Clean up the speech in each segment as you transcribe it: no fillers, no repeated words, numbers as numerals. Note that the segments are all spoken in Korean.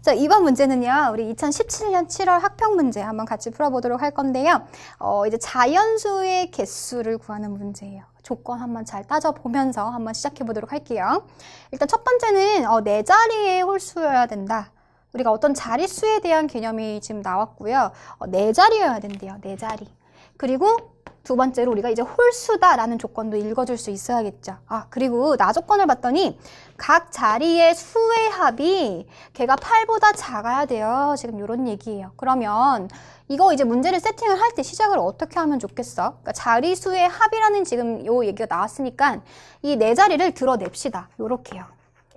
자, 이번 문제는요, 우리 2017년 7월 학평 문제 한번 같이 풀어보도록 할 건데요. 이제 자연수의 개수를 구하는 문제예요. 조건 한번 잘 따져보면서 한번 시작해 보도록 할게요. 일단 첫 번째는 네 자리의 홀수여야 된다. 우리가 어떤 자릿수에 대한 개념이 지금 나왔고요. 네 자리여야 된대요. 네 자리. 그리고 두 번째로 우리가 이제 홀수다라는 조건도 읽어줄 수 있어야겠죠. 그리고 나 조건을 봤더니 각 자리의 수의 합이 걔가 8보다 작아야 돼요. 지금 이런 얘기예요. 그러면 이거 이제 문제를 세팅을 할 때 시작을 어떻게 하면 좋겠어? 그러니까 자리수의 합이라는 지금 요 얘기가 나왔으니까 이 네 자리를 드러냅시다. 요렇게요.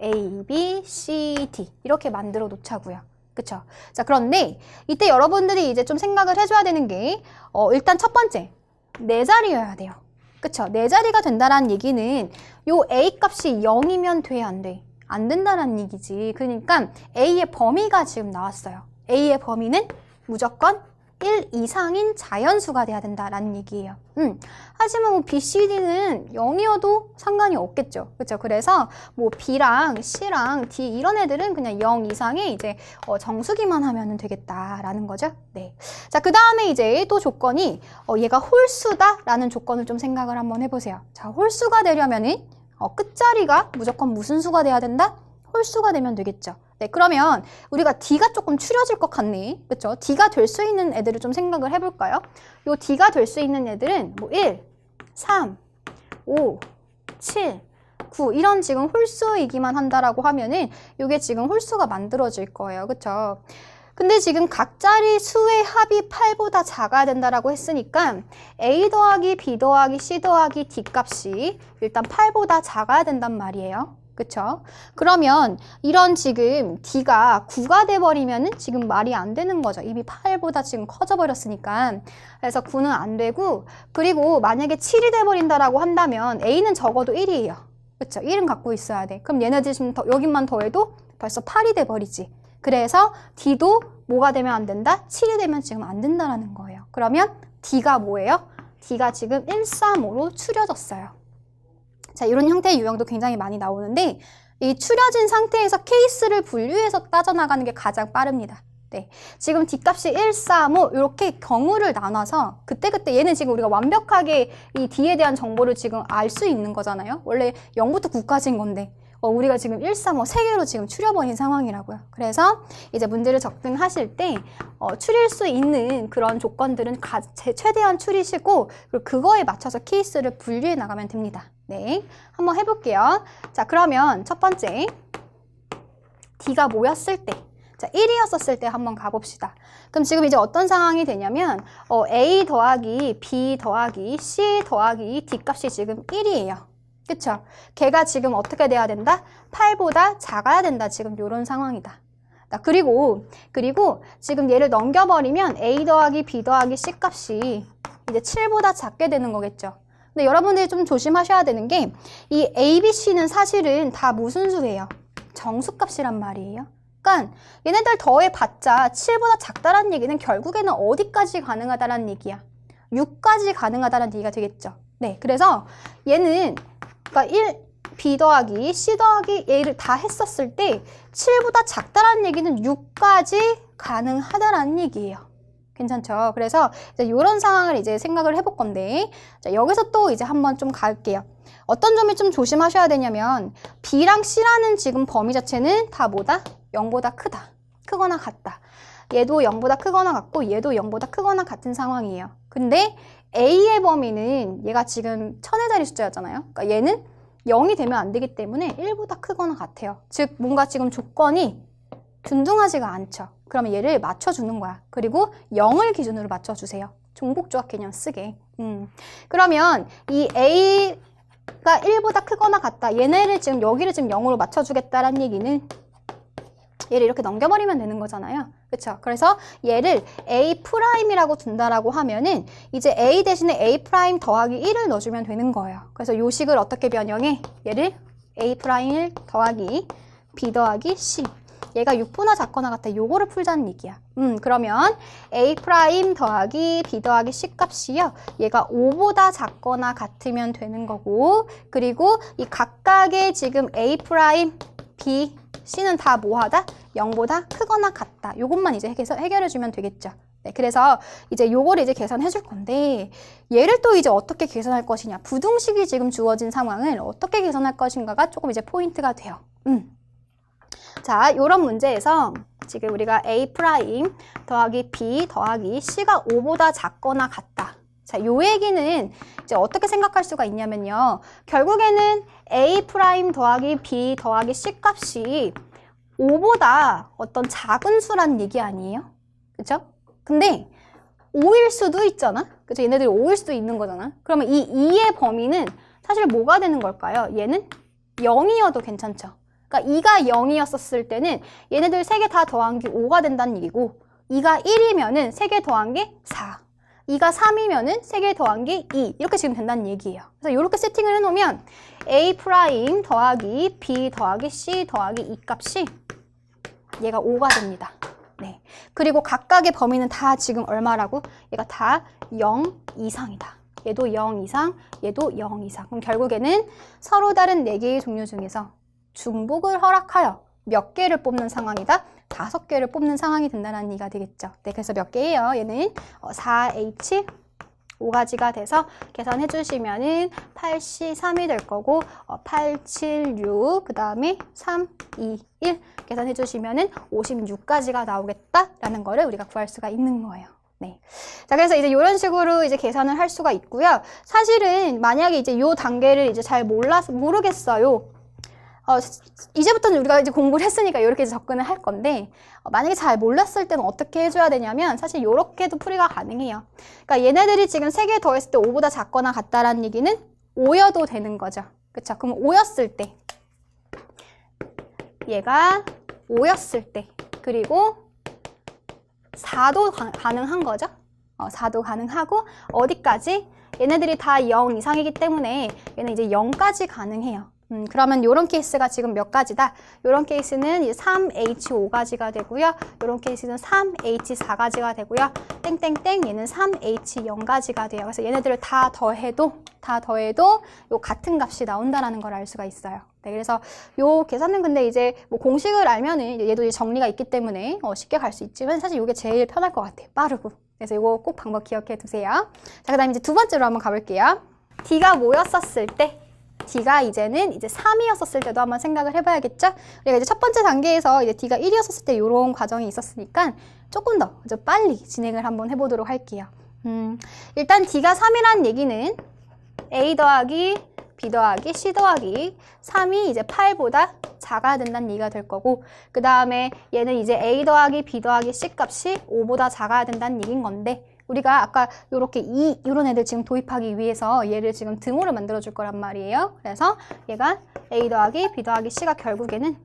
A, B, C, D 이렇게 만들어 놓자고요. 그쵸? 자, 그런데 이때 여러분들이 이제 좀 생각을 해줘야 되는 게 일단 첫 번째 네 자리여야 돼요. 그쵸? 네 자리가 된다라는 얘기는 요 A 값이 0이면 돼, 안 돼? 안 된다라는 얘기지. 그러니까 A의 범위가 지금 나왔어요. A의 범위는 무조건 1 이상인 자연수가 돼야 된다라는 얘기예요. 하지만 뭐 B, C, D는 0이어도 상관이 없겠죠. 그렇죠? 그래서 뭐 B랑 C랑 D 이런 애들은 그냥 0 이상의 이제 정수기만 하면 되겠다라는 거죠. 네. 자, 그 다음에 이제 또 조건이 얘가 홀수다라는 조건을 좀 생각을 한번 해보세요. 자, 홀수가 되려면은 끝자리가 무조건 무슨 수가 돼야 된다? 홀수가 되면 되겠죠. 네, 그러면 우리가 D가 조금 추려질 것 같네. 그쵸? D가 될 수 있는 애들을 좀 생각을 해볼까요? 요 D가 될 수 있는 애들은 뭐 1, 3, 5, 7, 9 이런 지금 홀수이기만 한다라고 하면은 요게 지금 홀수가 만들어질 거예요. 그쵸? 근데 지금 각 자리 수의 합이 8보다 작아야 된다라고 했으니까 A 더하기 B 더하기 C 더하기 D 값이 일단 8보다 작아야 된단 말이에요. 그쵸? 그러면 이런 지금 D가 9가 돼버리면은 지금 말이 안 되는 거죠. 이미 8보다 지금 커져버렸으니까. 그래서 9는 안 되고, 그리고 만약에 7이 돼버린다라고 한다면 A는 적어도 1이에요. 그쵸? 1은 갖고 있어야 돼. 그럼 얘네들 지금 여기만 더해도 벌써 8이 돼버리지. 그래서 D도 뭐가 되면 안 된다? 7이 되면 지금 안 된다라는 거예요. 그러면 D가 뭐예요? D가 지금 135로 추려졌어요. 자, 이런 형태의 유형도 굉장히 많이 나오는데 이 추려진 상태에서 케이스를 분류해서 따져나가는 게 가장 빠릅니다. 네, 지금 D값이 1, 3, 5 이렇게 경우를 나눠서 그때그때 얘는 지금 우리가 완벽하게 이 D에 대한 정보를 지금 알 수 있는 거잖아요. 원래 0부터 9까지인 건데 우리가 지금 1, 3, 5 세 개로 지금 추려버린 상황이라고요. 그래서 이제 문제를 접근하실 때 추릴 수 있는 그런 조건들은 최대한 추리시고 그리고 그거에 맞춰서 케이스를 분류해 나가면 됩니다. 네, 한번 해볼게요. 자, 그러면 첫 번째 D가 뭐였을 때, 자, 1이었었을 때 한번 가봅시다. 그럼 지금 이제 어떤 상황이 되냐면 A 더하기 B 더하기 C 더하기 D 값이 지금 1이에요. 그쵸? 걔가 지금 어떻게 돼야 된다? 8보다 작아야 된다. 지금 요런 상황이다. 그리고 지금 얘를 넘겨버리면 A 더하기 B 더하기 C 값이 이제 7보다 작게 되는 거겠죠. 근데 여러분들이 좀 조심하셔야 되는 게 이 A, B, C는 사실은 다 무슨 수예요? 정수값이란 말이에요. 그러니까 얘네들 더해봤자 7보다 작다라는 얘기는 결국에는 어디까지 가능하다라는 얘기야? 6까지 가능하다라는 얘기가 되겠죠. 네, 그래서 얘는 그러니까 1, B 더하기 C 더하기 얘를 다 했었을 때 7보다 작다라는 얘기는 6까지 가능하다라는 얘기예요. 괜찮죠? 그래서 이제 이런 상황을 이제 생각을 해볼 건데, 자, 여기서 또 이제 한번 좀 갈게요. 어떤 점이 좀 조심하셔야 되냐면 B랑 C라는 지금 범위 자체는 다 뭐다? 0보다 크다. 크거나 같다. 얘도 0보다 크거나 같고 얘도 0보다 크거나 같은 상황이에요. 근데 A의 범위는 얘가 지금 천의 자리 숫자였잖아요. 그러니까 얘는 0이 되면 안 되기 때문에 1보다 크거나 같아요. 즉 뭔가 지금 조건이 균등하지가 않죠. 그러면 얘를 맞춰주는 거야. 그리고 0을 기준으로 맞춰주세요. 종복조합 개념 쓰게. 그러면 이 A가 1보다 크거나 같다. 얘네를 지금 여기를 지금 0으로 맞춰주겠다라는 얘기는 얘를 이렇게 넘겨버리면 되는 거잖아요. 그쵸? 그래서 얘를 A'이라고 둔다라고 하면은 이제 A 대신에 A' 더하기 1을 넣어주면 되는 거예요. 그래서 요 식을 어떻게 변형해? 얘를 A' 더하기 B 더하기 C. 얘가 6보다 작거나 같아. 요거를 풀자는 얘기야. 그러면 A' 더하기 B 더하기 C 값이요. 얘가 5보다 작거나 같으면 되는 거고, 그리고 이 각각의 지금 A' B, C는 다 뭐하다? 0보다 크거나 같다. 요것만 이제 해결해주면 되겠죠. 네, 그래서 이제 요거를 이제 계산해 줄 건데 얘를 또 이제 어떻게 계산할 것이냐. 부등식이 지금 주어진 상황을 어떻게 계산할 것인가가 조금 이제 포인트가 돼요. 자, 요런 문제에서 지금 우리가 A' 더하기 B 더하기 C가 5보다 작거나 같다. 자, 요 얘기는 이제 어떻게 생각할 수가 있냐면요. 결국에는 A' 더하기 B 더하기 C 값이 5보다 어떤 작은 수란 얘기 아니에요? 그쵸? 근데 5일 수도 있잖아? 그쵸? 얘네들이 5일 수도 있는 거잖아? 그러면 이 2의 범위는 사실 뭐가 되는 걸까요? 얘는 0이어도 괜찮죠? 그러니까 2가 0이었을 때는 얘네들 3개 다 더한 게 5가 된다는 얘기고 2가 1이면은 3개 더한 게 4. 2가 3이면은 3개 더한 게 2. 이렇게 지금 된다는 얘기예요. 그래서 이렇게 세팅을 해놓으면 A' 더하기 B 더하기 C 더하기 이 값이 얘가 5가 됩니다. 네. 그리고 각각의 범위는 다 지금 얼마라고? 얘가 다 0 이상이다. 얘도 0 이상, 얘도 0 이상. 그럼 결국에는 서로 다른 4개의 종류 중에서 중복을 허락하여 몇 개를 뽑는 상황이다? 5개를 뽑는 상황이 된다는 얘기가 되겠죠. 네, 그래서 몇 개예요? 얘는 4H 5가지가 돼서 계산해 주시면은 8C3이 될 거고 8, 7, 6, 그 다음에 3, 2, 1 계산해 주시면은 56가지가 나오겠다라는 거를 우리가 구할 수가 있는 거예요. 네. 자, 그래서 이제 이런 식으로 이제 계산을 할 수가 있고요. 사실은 만약에 이제 요 단계를 이제 잘 모르겠어요. 이제부터는 우리가 이제 공부를 했으니까 이렇게 접근을 할 건데 만약에 잘 몰랐을 때는 어떻게 해줘야 되냐면 사실 이렇게도 풀이가 가능해요. 그러니까 얘네들이 지금 3개 더했을 때 5보다 작거나 같다라는 얘기는 5여도 되는 거죠. 그쵸? 그럼 5였을 때 얘가 5였을 때 그리고 4도 가능한 거죠. 4도 가능하고 어디까지? 얘네들이 다 0 이상이기 때문에 얘는 이제 0까지 가능해요. 그러면 이런 케이스가 지금 몇 가지다? 이런 케이스는 이제 3H5가지가 되고요. 이런 케이스는 3H4가지가 되고요. 땡땡땡 얘는 3H0가지가 돼요. 그래서 얘네들을 다 더해도 요 같은 값이 나온다라는 걸 알 수가 있어요. 네, 그래서 요 계산은 근데 이제 뭐 공식을 알면은 얘도 이제 정리가 있기 때문에 쉽게 갈 수 있지만 사실 이게 제일 편할 것 같아요. 빠르고. 그래서 이거 꼭 방법 기억해 두세요. 자, 그다음에 이제 두 번째로 한번 가볼게요. D가 뭐였었을 때? D가 이제는 이제 3이었었을 때도 한번 생각을 해봐야겠죠? 우리가 이제 첫 번째 단계에서 이제 D가 1이었었을 때 이런 과정이 있었으니까 조금 더 빨리 진행을 한번 해보도록 할게요. 일단 D가 3이라는 얘기는 A 더하기 B 더하기 C 더하기 3이 이제 8보다 작아야 된다는 얘기가 될 거고 그 다음에 얘는 이제 A 더하기 B 더하기 C 값이 5보다 작아야 된다는 얘기인 건데 우리가 아까 요렇게 이런 애들 지금 도입하기 위해서 얘를 지금 등호를 만들어 줄 거란 말이에요. 그래서 얘가 A 더하기 B 더하기 C가 결국에는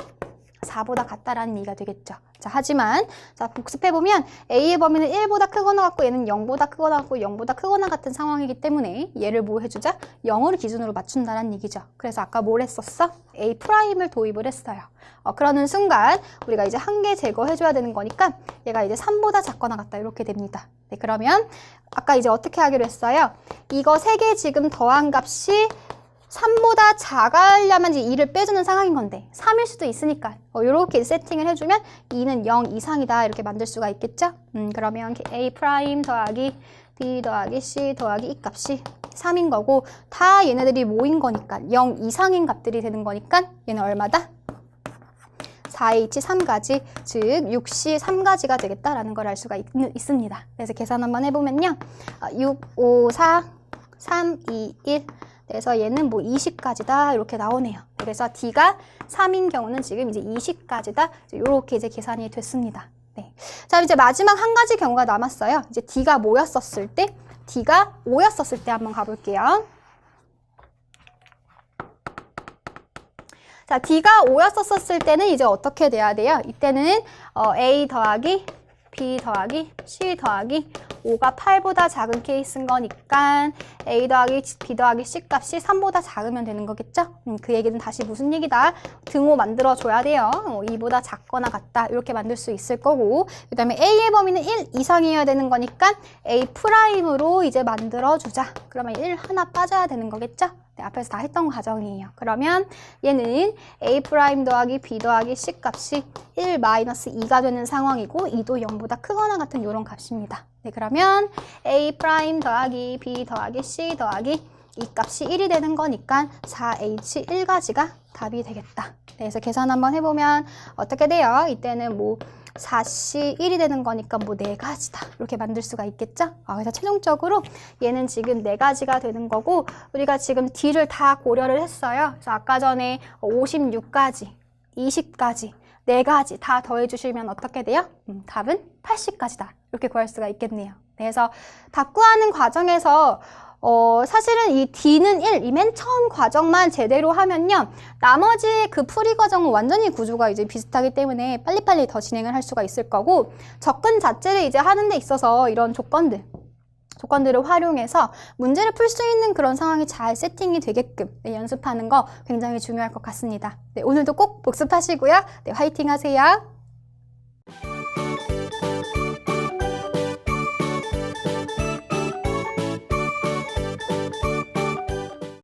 4보다 같다라는 얘기가 되겠죠. 자, 하지만 자 복습해보면 A의 범위는 1보다 크거나 같고 얘는 0보다 크거나 같고 0보다 크거나 같은 상황이기 때문에 얘를 뭐 해주자? 0을 기준으로 맞춘다는 얘기죠. 그래서 아까 뭘 했었어? A'을 도입을 했어요. 그러는 순간 우리가 이제 한 개 제거해줘야 되는 거니까 얘가 이제 3보다 작거나 같다 이렇게 됩니다. 네, 그러면 아까 이제 어떻게 하기로 했어요? 이거 3개 지금 더한 값이 3보다 작으려면 이제 2를 빼주는 상황인 건데 3일 수도 있으니까 이렇게 세팅을 해주면 2는 0 이상이다 이렇게 만들 수가 있겠죠? 그러면 A' 더하기 B 더하기 C 더하기 이 값이 3인 거고 다 얘네들이 모인 거니까 0 이상인 값들이 되는 거니까 얘는 얼마다? 4H3가지, 즉 6C3가지가 되겠다라는 걸 알 수가 있습니다. 그래서 계산 한번 해보면요. 6, 5, 4, 3, 2, 1 그래서 얘는 뭐 20가지다 이렇게 나오네요. 그래서 D가 3인 경우는 지금 이제 20가지다 이렇게 이제 계산이 됐습니다. 네. 자, 이제 마지막 한 가지 경우가 남았어요. 이제 D가 뭐였었을 때? D가 5였었을 때 한번 가볼게요. 자, D가 5였었을 때는 이제 어떻게 돼야 돼요? 이때는 A 더하기 B 더하기 C 더하기 5가 8보다 작은 케이스인 거니까 A 더하기 B 더하기 C 값이 3보다 작으면 되는 거겠죠? 그 얘기는 다시 무슨 얘기다? 등호 만들어줘야 돼요. 2보다 작거나 같다 이렇게 만들 수 있을 거고 그 다음에 A의 범위는 1 이상이어야 되는 거니까 A 프라임으로 이제 만들어주자. 그러면 1 하나 빠져야 되는 거겠죠? 네, 앞에서 다 했던 과정이에요. 그러면 얘는 A' 더하기 B 더하기 C 값이 1 마이너스 2가 되는 상황이고 2도 0보다 크거나 같은 이런 값입니다. 네, 그러면 A' 더하기 B 더하기 C 더하기 이 값이 1이 되는 거니까 4H 1가지가 답이 되겠다. 네, 그래서 계산 한번 해보면 어떻게 돼요? 이때는 뭐 4C 1이 되는 거니까 뭐 4가지다. 이렇게 만들 수가 있겠죠? 그래서 최종적으로 얘는 지금 4가지가 되는 거고 우리가 지금 D를 다 고려를 했어요. 그래서 아까 전에 56가지, 20가지, 4가지 다 더해주시면 어떻게 돼요? 답은 80가지다. 이렇게 구할 수가 있겠네요. 그래서 답 구하는 과정에서 사실은 이 D는 1, 이 맨 처음 과정만 제대로 하면요. 나머지 그 풀이 과정은 완전히 구조가 이제 비슷하기 때문에 빨리빨리 더 진행을 할 수가 있을 거고 접근 자체를 이제 하는 데 있어서 이런 조건들을 활용해서 문제를 풀 수 있는 그런 상황이 잘 세팅이 되게끔 네, 연습하는 거 굉장히 중요할 것 같습니다. 네, 오늘도 꼭 복습하시고요. 네, 화이팅 하세요.